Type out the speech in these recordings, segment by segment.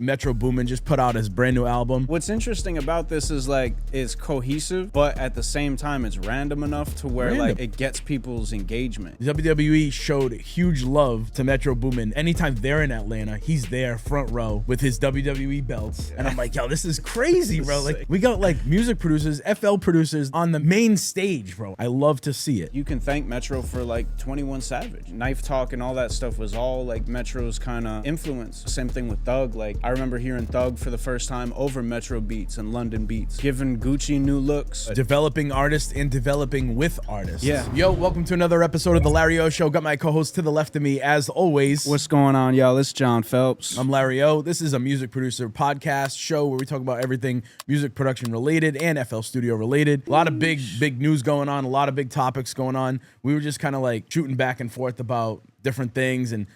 Metro Boomin just put out his brand new album. What's interesting about this is like it's cohesive, but at the same time it's random enough to where like it gets people's engagement. WWE showed huge love to Metro Boomin. Anytime they're in Atlanta, he's there front row with his WWE belts. And I'm like, yo, this is crazy, bro. Like we got like music producers, FL producers on the main stage, bro. I love to see it. You can thank Metro for like 21 Savage. Knife Talk and all that stuff was all like Metro's kind of influence. Same thing with Thug. Like I remember hearing Thug for the first time over Metro beats and London beats, giving Gucci new looks. Developing artists and developing with artists. Yeah. Yo, welcome to another episode of the Larry Ohh Show. Got my co-host to the left of me, as always. What's going on, y'all? It's John Phelps. I'm Larry Ohh. This is a music producer podcast show where we talk about everything music production related and FL studio related. A lot of big news going on, a lot of big topics going on. We were just kind of like shooting back and forth about different things and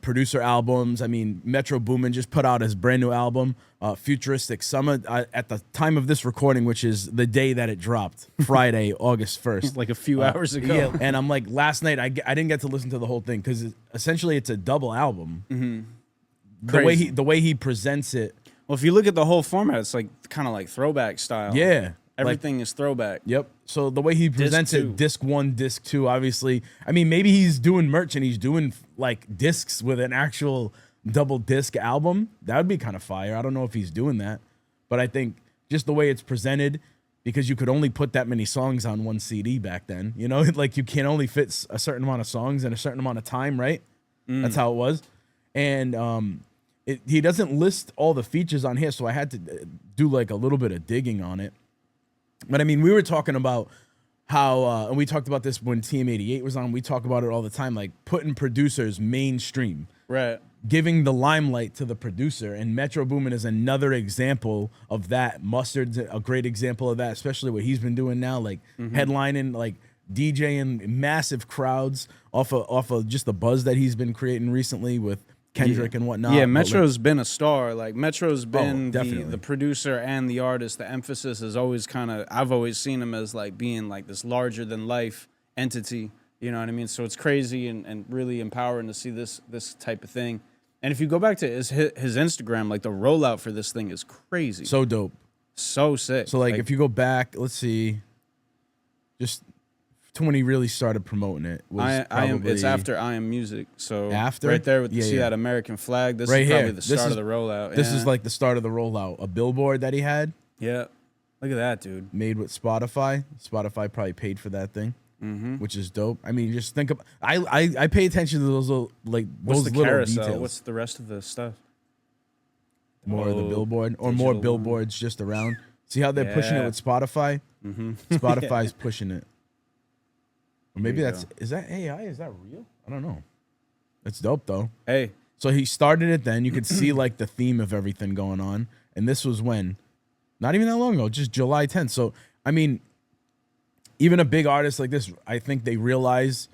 producer albums. I mean, Metro Boomin just put out his brand new album, Futuristic Summa, at the time of this recording, which is the day that it dropped, Friday, August 1st. Like a few hours ago. Yeah, and I'm like, last night, I didn't get to listen to the whole thing because essentially it's a double album. Mm-hmm. The way he presents it. Well, if you look at the whole format, it's like kind of like throwback style. Yeah. Everything is throwback. Yep. So the way he presents Disc it, two. disc 1, disc 2, obviously. I mean, maybe he's doing merch and he's doing like discs with an actual double disc album. That would be kind of fire. I don't know if he's doing that, but I think just the way it's presented, because you could only put that many songs on one CD back then, you know, like you can only fit a certain amount of songs in a certain amount of time, right? That's how it was. And he doesn't list all the features on here, so I had to do like a little bit of digging on it. But I mean, we were talking about how, and we talked about this when TM88 was on, we talk about it all the time, like putting producers mainstream. Right. Giving the limelight to the producer, and Metro Boomin is another example of that. Mustard's a great example of that, especially what he's been doing now, like headlining, like DJing massive crowds off of just the buzz that he's been creating recently with Kendrick and whatnot. Yeah, Metro's been a star. Like Metro's been definitely the producer and the artist. The emphasis is always kind of, I've always seen him as like being like this larger than life entity. You know what I mean? So it's crazy and really empowering to see this type of thing. And if you go back to his Instagram, like the rollout for this thing is crazy. So dope. So sick. So like if you go back, let's see, just to when he really started promoting it was it's after I Am Music. So after? right there with see that American flag. This right is probably here. the start of the rollout. This is like the start of the rollout. A billboard that he had. Yeah. Look at that, dude. Made with Spotify. Spotify probably paid for that thing, which is dope. I mean, just think of I pay attention to those little, like What's those the little carousel? details. What's the rest of the stuff? More of the billboard or more billboards just around. See how they're pushing it with Spotify? Spotify's pushing it. Or maybe is that AI? Is that real? I don't know. It's dope though. Hey. So he started it then. You could see like the theme of everything going on. And this was when? Not even that long ago, just July 10th. So, I mean, even a big artist like this, I think they realize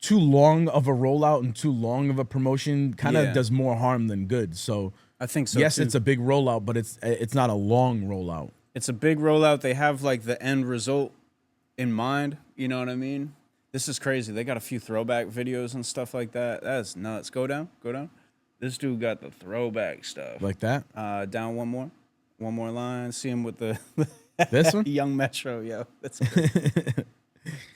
too long of a rollout and too long of a promotion kind of does more harm than good. So, I think so. Yes, too. it's a big rollout, but it's not a long rollout. It's a big rollout. They have like the end result in mind. You know what I mean? This is crazy. They got a few throwback videos and stuff like that. That's nuts. Go down. This dude got the throwback stuff. Like that? Down one more line. See him with the this one? Young Metro. Yo, that's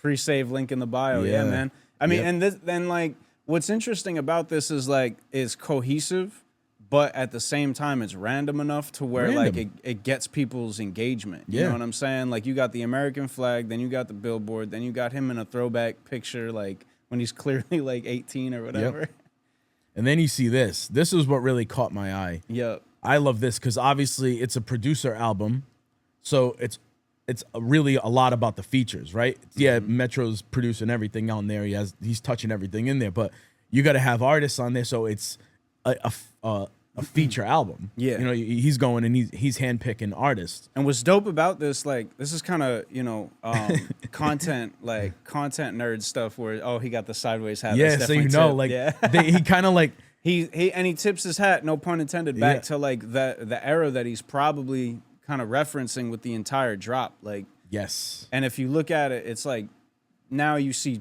pre-save link in the bio. Yeah, man. I mean, and then like what's interesting about this is like it's cohesive, but at the same time it's random enough to where like it gets people's engagement. You know what I'm saying? Like you got the American flag, then you got the billboard, then you got him in a throwback picture like when he's clearly like 18 or whatever. Yep. And then you see this. This is what really caught my eye. Yep. I love this because obviously it's a producer album, so it's really a lot about the features, right? Yeah, Metro's producing everything on there. He's touching everything in there, but you got to have artists on there, so it's a feature album. Yeah, you know, he's going and he's handpicking artists. And what's dope about this, like, this is kind of content nerd stuff where he got the sideways hat. Yeah, so you know, like he kind of like. He tips his hat, no pun intended, back to like the era that he's probably kind of referencing with the entire drop. Like, yes. And if you look at it, it's like now you see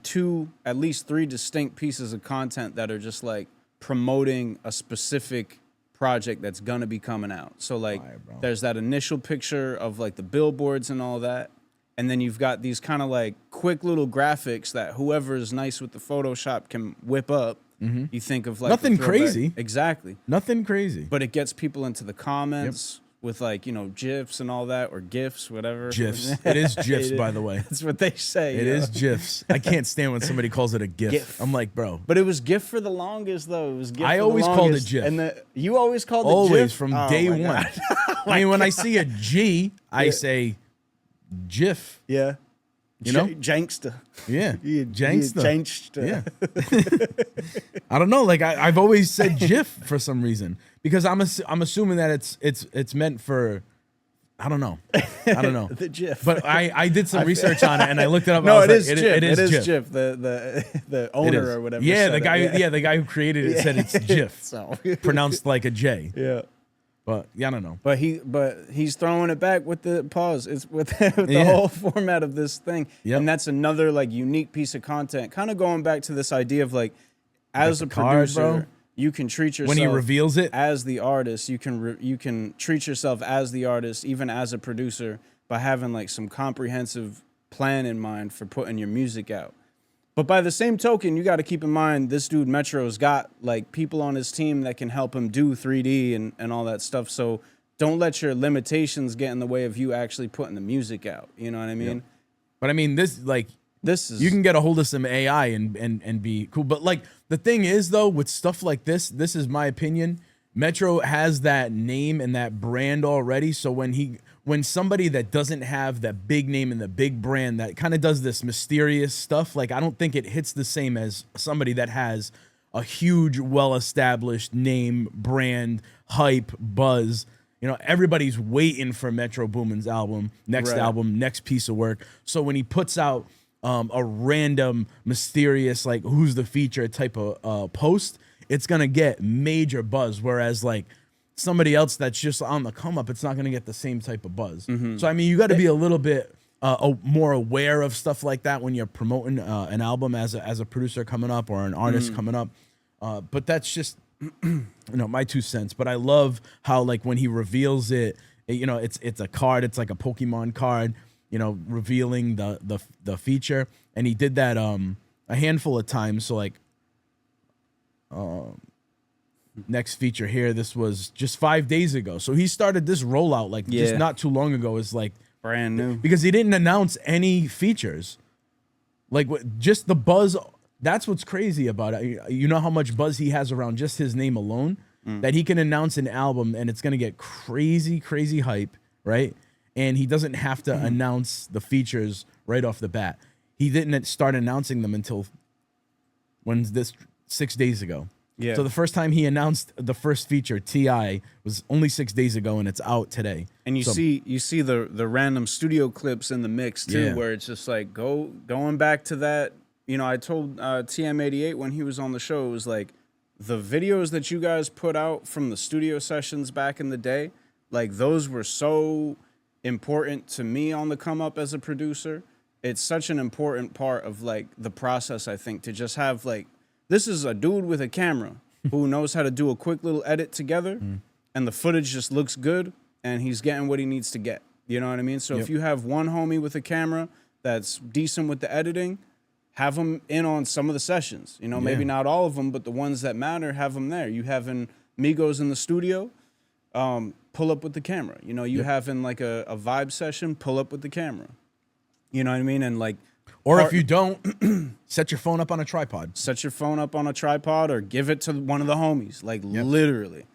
at least three distinct pieces of content that are just like promoting a specific project that's gonna be coming out. So like Fire, bro. there's that initial picture of like the billboards and all that. And then you've got these kind of like quick little graphics that whoever is nice with the Photoshop can whip up. You think of like Nothing crazy. Exactly. Nothing crazy. But it gets people into the comments with like, you know, GIFs and all that, or GIFs, whatever. GIFs. It is GIFs, by the way. That's what they say. It is GIFs. I can't stand when somebody calls it a GIF. GIF. I'm like, bro. But it was GIF for the longest, though. It was GIF. I for always the called it longest. GIF. And you always called it GIF? Always, from Oh, day my one. God. I mean, when I see a G, I say GIF. Yeah. You know? Jankster. Yeah. Jankster. Yeah. I don't know. Like I've always said GIF for some reason, because I'm assuming that it's meant for, I don't know. The GIF. But I did some research on it and I looked it up. No, and it I is was GIF. like, It is GIF. GIF. The owner or whatever. Yeah, said the guy. it. Yeah, the guy who created it said it's GIF, So pronounced like a J. yeah. But yeah, I don't know. But he's throwing it back with the pause. It's with the whole format of this thing. Yep. And that's another like unique piece of content. Kind of going back to this idea of like, as a card, producer, bro. you can treat yourself When he reveals it, as the artist. You can treat yourself as the artist, even as a producer, by having like some comprehensive plan in mind for putting your music out. But by the same token, you got to keep in mind this dude Metro's got like people on his team that can help him do 3D and all that stuff. So don't let your limitations get in the way of you actually putting the music out. You know what I mean? Yep. But I mean, this is you can get a hold of some AI and be cool. But like the thing is though, with stuff like this is my opinion. Metro has that name and that brand already. So when somebody that doesn't have that big name and the big brand that kind of does this mysterious stuff, like I don't think it hits the same as somebody that has a huge, well-established name, brand, hype, buzz. You know, everybody's waiting for Metro Boomin's album, next piece of work. So when he puts out a random, mysterious, like who's the feature type of post, it's gonna get major buzz. Whereas like somebody else that's just on the come up, it's not gonna get the same type of buzz. So I mean, you got to be a little bit more aware of stuff like that when you're promoting an album as a producer coming up or an artist coming up. But that's just my 2 cents. But I love how like when he reveals it, it's a card. It's like a Pokemon card. Revealing the feature, and he did that a handful of times. So like. Next feature here, this was just 5 days ago. So he started this rollout like just not too long ago. Is like brand new because he didn't announce any features. Like just the buzz. That's what's crazy about it. You know how much buzz he has around just his name alone, that he can announce an album and it's gonna get crazy hype, right? And he doesn't have to announce the features right off the bat. He didn't start announcing them until 6 days ago. Yeah. So the first time he announced the first feature, T.I., was only 6 days ago, and it's out today. And you see the random studio clips in the mix too, where it's just like going back to that. I told TM88 when he was on the show, it was like the videos that you guys put out from the studio sessions back in the day, like those were so important to me on the come up as a producer. It's such an important part of like the process, I think, to just have like, this is a dude with a camera who knows how to do a quick little edit together, and the footage just looks good, and he's getting what he needs to get. You know what I mean? So if you have one homie with a camera that's decent with the editing, have him in on some of the sessions. Maybe not all of them, but the ones that matter, have them there. You having Migos in the studio, pull up with the camera. You having like a vibe session, pull up with the camera. You know what I mean? And like, or if you don't, set your phone up on a tripod. Set your phone up on a tripod or give it to one of the homies. Like literally.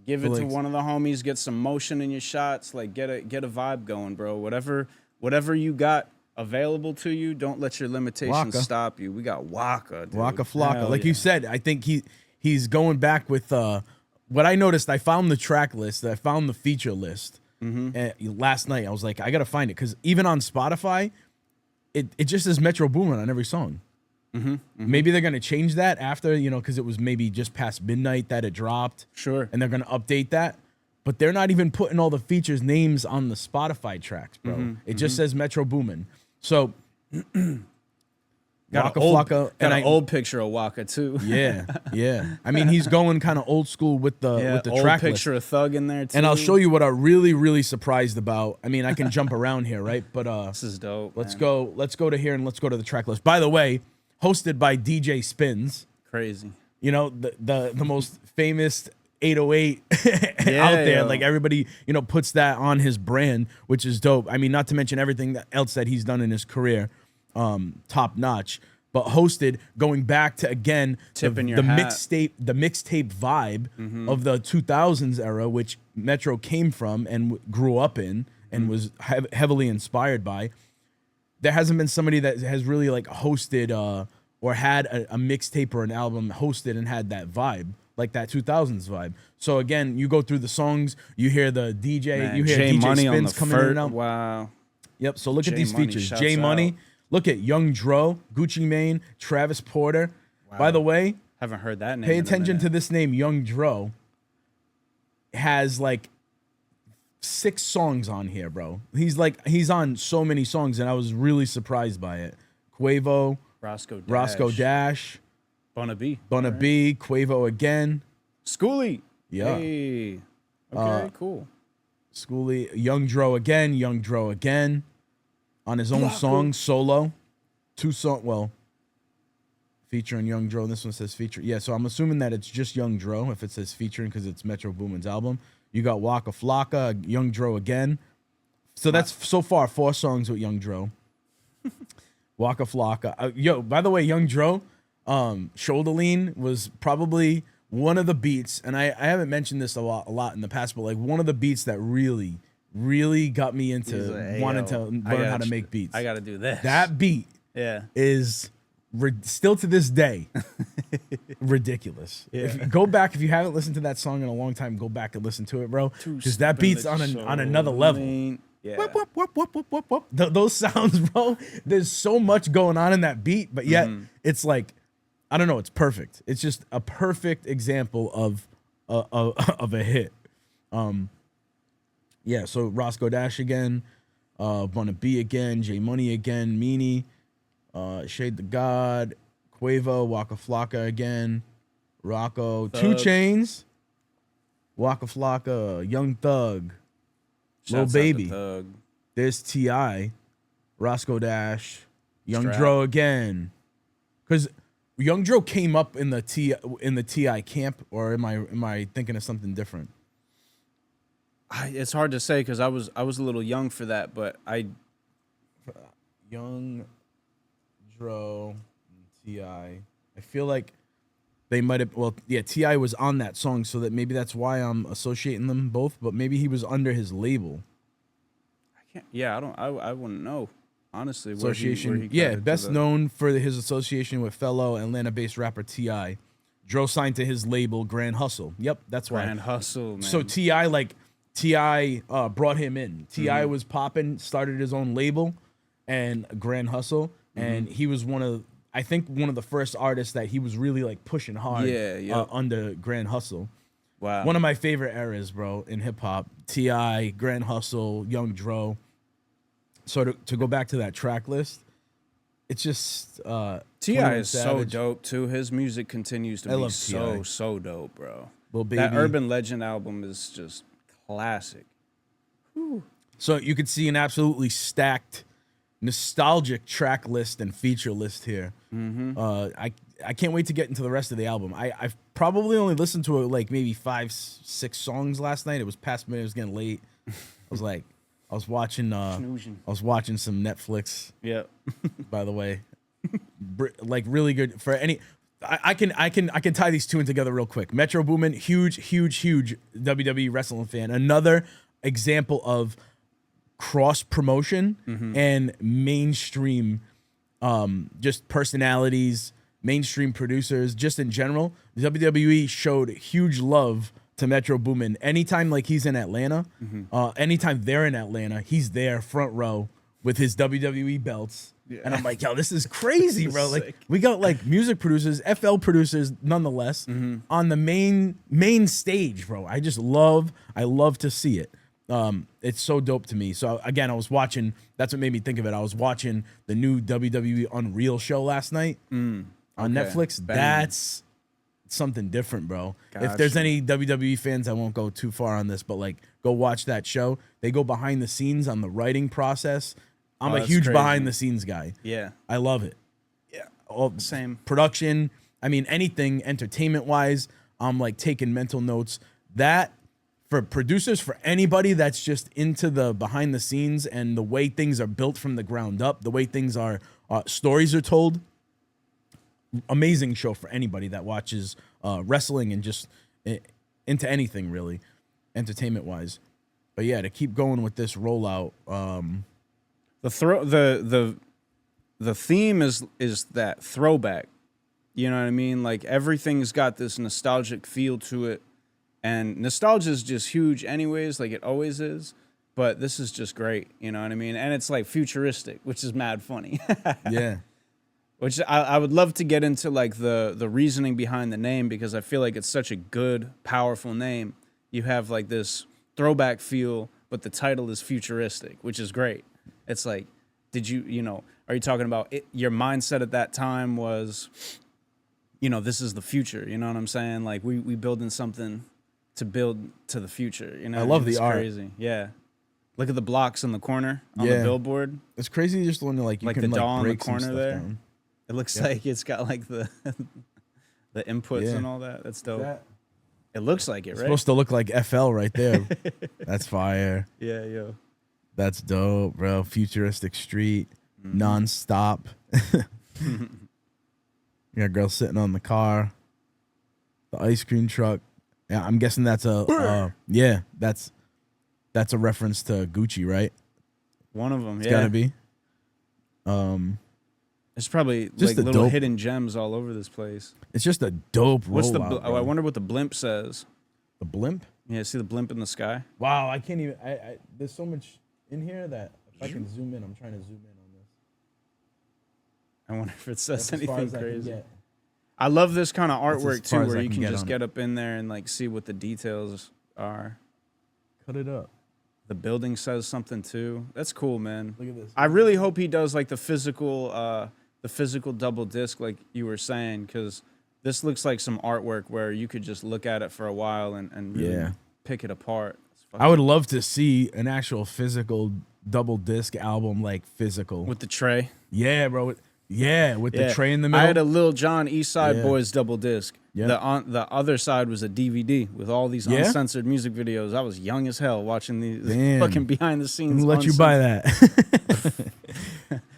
Give it to one of the homies, get some motion in your shots, like get a vibe going, bro. Whatever you got available to you, don't let your limitations stop you. We got Waka, dude. Waka Flocka. Like you said, I think he's going back with what I noticed. I found the track list, I found the feature list last night. I was like, I gotta find it, because even on Spotify, it just says Metro Boomin on every song. Maybe they're gonna change that after, because it was maybe just past midnight that it dropped. Sure. And they're gonna update that, but they're not even putting all the features names on the Spotify tracks, bro. It just says Metro Boomin. So Got Waka Flocka, and an old picture of Waka too. Yeah. I mean, he's going kind of old school with the old track picture list. of Thug in there too. And I'll show you what I'm really, really surprised about. I mean, I can jump around here, right? But this is dope. Let's go to here and let's go to the track list. By the way, hosted by DJ Spins. Crazy. You know, the most famous 808 out there. Yo. Like everybody, you know, puts that on his brand, which is dope. I mean, not to mention everything else that he's done in his career. Top notch, but hosted going back to again the mixtape vibe of the 2000s era, which Metro came from and grew up in and was heavily inspired by. There hasn't been somebody that has really like hosted or had a mixtape or an album hosted and had that vibe, like that 2000s vibe. So again, you go through the songs, you hear the DJ, you hear J DJ Money Spins coming in and out. Wow. Yep. So look at these Money, features. shouts J Money. out. Look at Young Dro, Gucci Mane, Travis Porter. Wow. By the way, Haven't heard that name. pay in a attention minute. to this name, Young Dro. Has like 6 songs on here, bro. He's on so many songs, and I was really surprised by it. Quavo, Roscoe Dash, Bunna B, Quavo again. Schoolie. Yeah. Hey. Okay, cool. Schoolie, Young Dro again. On his own song, solo. 2 songs, well, featuring Young Dro. This one says feature. Yeah, so I'm assuming that it's just Young Dro if it says featuring because it's Metro Boomin's album. You got Waka Flocka, Young Dro again. So that's so far 4 songs with Young Dro. Waka Flocka. Yo, by the way, Young Dro, Shoulder Lean was probably one of the beats, and I haven't mentioned this a lot in the past, but like one of the beats that really got me into wanting to learn how to make beats. I got to do this. That beat is still to this day ridiculous. Yeah. If you go back, if you haven't listened to that song in a long time, go back and listen to it, bro. Because that beat's on another level. Yeah. Whoop, whoop, whoop, whoop, whoop, whoop, whoop. Those sounds, bro. There's so much going on in that beat, but yet it's like, I don't know. It's perfect. It's just a perfect example of a hit. Yeah. So Roscoe Dash again, Bunna B again, J Money again, Meanie, Shade the God, Quavo, Waka Flocka again, Rocco, Thug. 2 Chainz, Waka Flocka, Young Thug, Lil Shouts out to Baby. Thug. There's T.I., Roscoe Dash, Young Strap. Dro again. Because Young Dro came up in the T.I. camp, or am I thinking of something different? It's hard to say because I was a little young for that, but Young Dro, T.I. I feel like they might have. Well, yeah, T.I. was on that song, so that maybe that's why I'm associating them both. But maybe he was under his label. I can't. Yeah, I wouldn't know honestly. Association. Where he Yeah, got best to known for his association with fellow Atlanta-based rapper T.I. Dro signed to his label Grand Hustle. Yep, that's why. Grand Hustle, man. So T.I. brought him in. T.I. was popping, started his own label, and Grand Hustle, and he was one of the first artists that he was really like pushing hard. Under Grand Hustle. Wow. One of my favorite eras, bro, in hip hop. T.I., Grand Hustle, Young Dro. So to go back to that track list, it's just T.I. is so dope too. His music continues to be so dope, bro. Lil Baby. That Urban Legend album is just classic. Whew. So you could see an absolutely stacked, nostalgic track list and feature list here. I can't wait to get into the rest of the album. I've probably only listened to it like maybe 5-6 songs last night. It was past midnight. It was getting late. I was watching some Netflix. Yeah. By the way, like really good for any. I can tie these two in together real quick. Metro Boomin, huge WWE wrestling fan. Another example of cross promotion and mainstream, just personalities, mainstream producers, just in general. WWE showed huge love to Metro Boomin. Anytime like he's in Atlanta, anytime they're in Atlanta, he's there front row with his WWE belts. Yeah. And I'm like, yo, this is crazy, bro. Like we got like music producers, FL producers, nonetheless, on the main stage, bro. I love to see it. It's so dope to me. So again, I was watching. That's what made me think of it. I was watching the new WWE Unreal show last night on Netflix. Bang. That's something different, bro. Gotcha. If there's any WWE fans, I won't go too far on this, but like, go watch that show. They go behind the scenes on the writing process. I'm a huge behind the scenes guy. Yeah, I love it. yeah. All Same. production. I mean, anything entertainment wise. I'm like taking mental notes. That for producers, for anybody that's just into the behind the scenes and the way things are built from the ground up, the way things are, stories are told. Amazing show for anybody that watches wrestling and just into anything really, entertainment wise. But yeah, to keep going with this rollout. The theme is that throwback. You know what I mean? Like everything's got this nostalgic feel to it. And nostalgia is just huge anyways, like it always is. But this is just great, you know what I mean? And it's like futuristic, which is mad funny. Yeah. Which I would love to get into like the reasoning behind the name, because I feel like it's such a good, powerful name. You have like this throwback feel, but the title is futuristic, which is great. It's like, are you talking about it? Your mindset at that time was, this is the future. You know what I'm saying? Like we building something to build to the future. You know, I love the art. Crazy. Yeah. Look at the blocks in the corner on the billboard. It's crazy just when like you like can the doll break in the corner some there. down. It looks like it's got like the inputs and all that. That's dope. It looks like it, It's right? supposed to look like FL right there. That's fire. Yeah, yo. That's dope, bro. Futuristic street, nonstop. You got a girl sitting on the car, the ice cream truck. Yeah, I'm guessing that's that's a reference to Gucci, right? One of them, It's gotta be. It's probably just like little dope, hidden gems all over this place. It's just a dope What's rollout, I wonder what the blimp says. The blimp? Yeah, see the blimp in the sky? Wow, I can't even. There's so much in here that if I can zoom in, I'm trying to zoom in on this. I wonder if it says That's as far anything as I can crazy. get. I love this kind of That's as artwork too, far as where I you can can get just on get up in there and like see what the details are. Cut it up. The building says something too. That's cool, man. Look at this. I really hope he does like the physical double disc, like you were saying, because this looks like some artwork where you could just look at it for a while and really pick it apart. I would love to see an actual physical double disc album, like physical With the tray. Yeah, bro. Yeah, with the tray in the middle. I had a Lil Jon East Side Boys double disc. Yeah. The other side was a DVD with all these uncensored music videos. I was young as hell watching these fucking behind the scenes. Who let you buy that?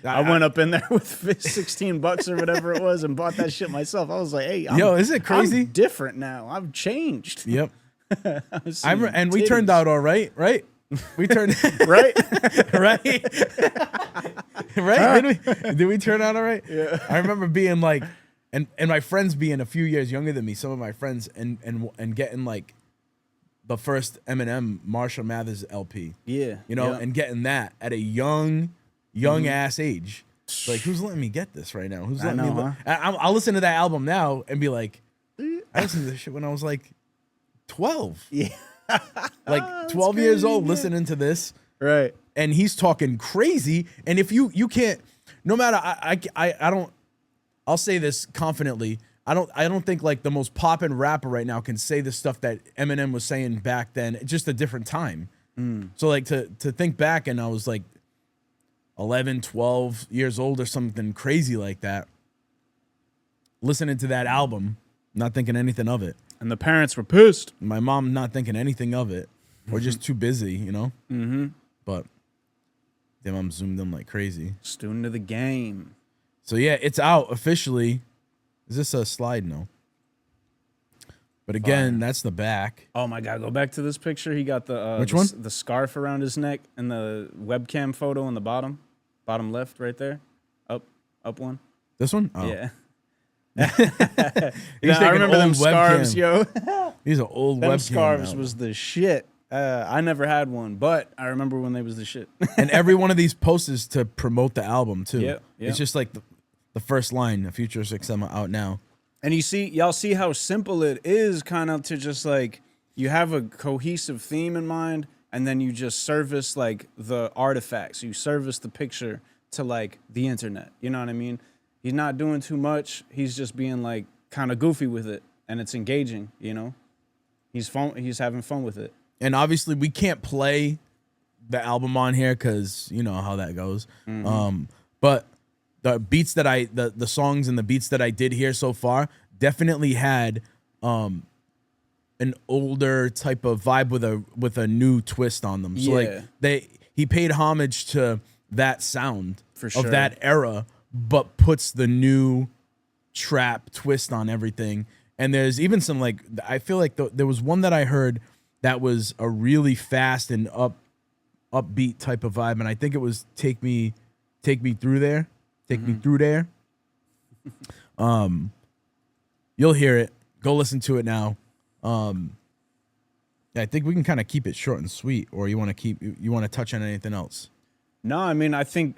I went up in there with $16 or whatever it was and bought that shit myself. I was like, hey, isn't it crazy? I'm different now. I've changed. Yep. And we titties. turned out all right, right? We turned right, right, right. Did we turn out all right? Yeah. I remember being like, and my friends being a few years younger than me. Some of my friends and getting like the first Eminem Marshall Mathers LP. Yeah, and getting that at a young ass age. Like, who's letting me get this right now? Who's letting me? I'll listen to that album now and be like, I listened to this shit when I was like 12. Yeah. Like 12 years old listening to this. Right. And he's talking crazy. And if you can't, no matter, I'll say this confidently. I don't think like the most poppin' rapper right now can say the stuff that Eminem was saying back then. It's just a different time. So like to think back, and I was like 11, 12 years old or something crazy like that, listening to that album, not thinking anything of it. And the parents were pissed. My mom not thinking anything of it. Or just too busy, Mm-hmm. But damn, I'm zoomed in like crazy. Student of the game. So yeah, it's out officially. Is this a slide? No. But again, that's the back. Oh my God, go back to this picture. He got the one? The scarf around his neck and the webcam photo on the bottom left right there. Up one. This one? Oh. Yeah. I remember them scarves, yo. These are old them webcam scarves albums. was the shit. I never had one, but I remember when they was the shit. And every one of these posts is to promote the album too. Yep. It's just like the first line, Futuristic Summa out now. And y'all see how simple it is, kind of to just like, you have a cohesive theme in mind, and then you just service like the artifacts, you service the picture to like the internet. You know what I mean? He's not doing too much. He's just being like kind of goofy with it, and it's engaging. You know, he's having fun with it. And obviously, we can't play the album on here because you know how that goes. But the beats that the songs and the beats that I did hear so far definitely had an older type of vibe with a new twist on them. So like he paid homage to that sound for sure of that era, but puts the new trap twist on everything. And there's even some like I feel like there was one that I heard that was a really fast and upbeat type of vibe, and I think it was Take Me Through There. Take Me Through There. You'll hear it. Go listen to it now. I think we can kind of keep it short and sweet, or you want to touch on anything else? No, I mean, I think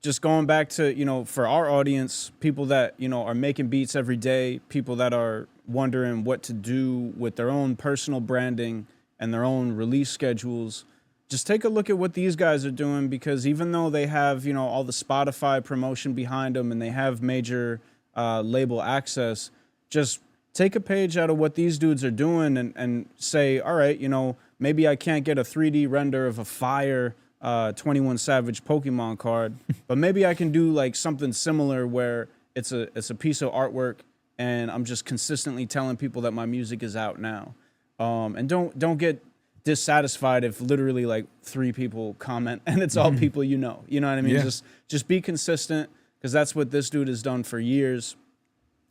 just going back to, you know, for our audience, people that, you know, are making beats every day, people that are wondering what to do with their own personal branding and their own release schedules, just take a look at what these guys are doing, because even though they have, you know, all the Spotify promotion behind them and they have major label access, just take a page out of what these dudes are doing and say, all right, you know, maybe I can't get a 3D render of a fire 21 Savage Pokemon card, but maybe I can do like something similar where it's a piece of artwork and I'm just consistently telling people that my music is out now. And don't get dissatisfied if literally like 3 people comment and it's all people you know. You know what I mean? Yeah. Just be consistent, because that's what this dude has done for years.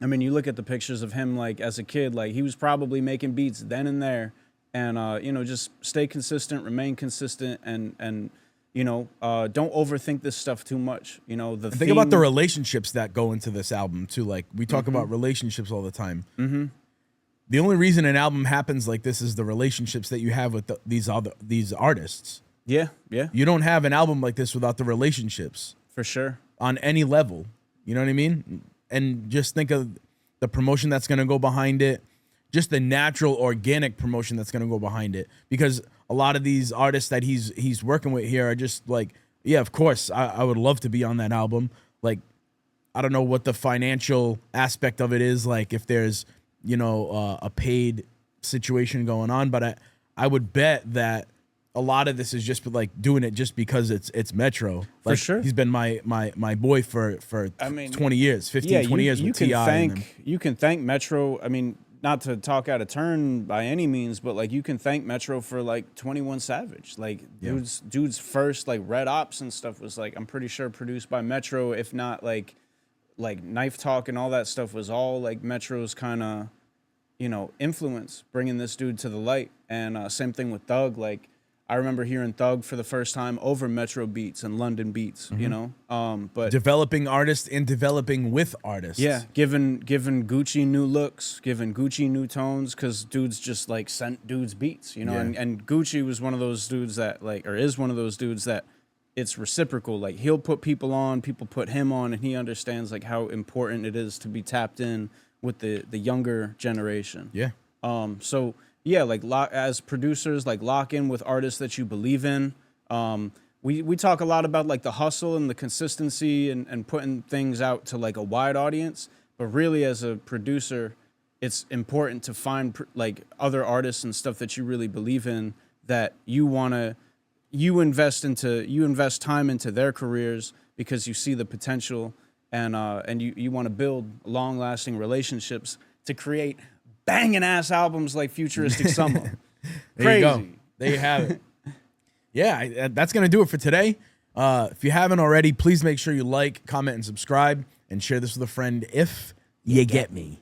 I mean, you look at the pictures of him like as a kid, like he was probably making beats then and there. And you know, just stay consistent, remain consistent, and you know, don't overthink this stuff too much. You know, think about the relationships that go into this album too. Like we talk about relationships all the time. The only reason an album happens like this is the relationships that you have with these artists. Yeah. You don't have an album like this without the relationships. For sure. On any level. You know what I mean? And just think of the promotion that's going to go behind it. Just the natural, organic promotion that's going to go behind it. Because a lot of these artists that he's working with here are just like, yeah, of course, I would love to be on that album. Like, I don't know what the financial aspect of it is, like if there's, you know, a paid situation going on. But I would bet that a lot of this is just like doing it just because it's Metro. Like, for sure. He's been my boy for 20 years, 15, 20 years with T.I. You can thank Metro. I mean, not to talk out of turn by any means, but like you can thank Metro for like 21 Savage. Like dude's first like Red Ops and stuff was like, I'm pretty sure produced by Metro, if not like Knife Talk and all that stuff was all like Metro's kind of, you know, influence bringing this dude to the light. And same thing with Thug. Like I remember hearing Thug for the first time over Metro beats and London beats, you know, but developing artists and developing with artists. Yeah. Giving Gucci new looks, giving Gucci new tones. 'Cause dudes just like sent dudes beats, you know, and Gucci was one of those dudes that like, or is one of those dudes that it's reciprocal. Like he'll put people on, people put him on, and he understands like how important it is to be tapped in with the younger generation. Yeah. So yeah, like as producers, like lock in with artists that you believe in. We talk a lot about like the hustle and the consistency and putting things out to like a wide audience. But really, as a producer, it's important to find like other artists and stuff that you really believe in, that you invest time into their careers because you see the potential, and you want to build long lasting relationships to create banging ass albums like Futuristic Summa. There you go. There you have it. Yeah, that's going to do it for today. If you haven't already, please make sure you like, comment, and subscribe, and share this with a friend if you get me.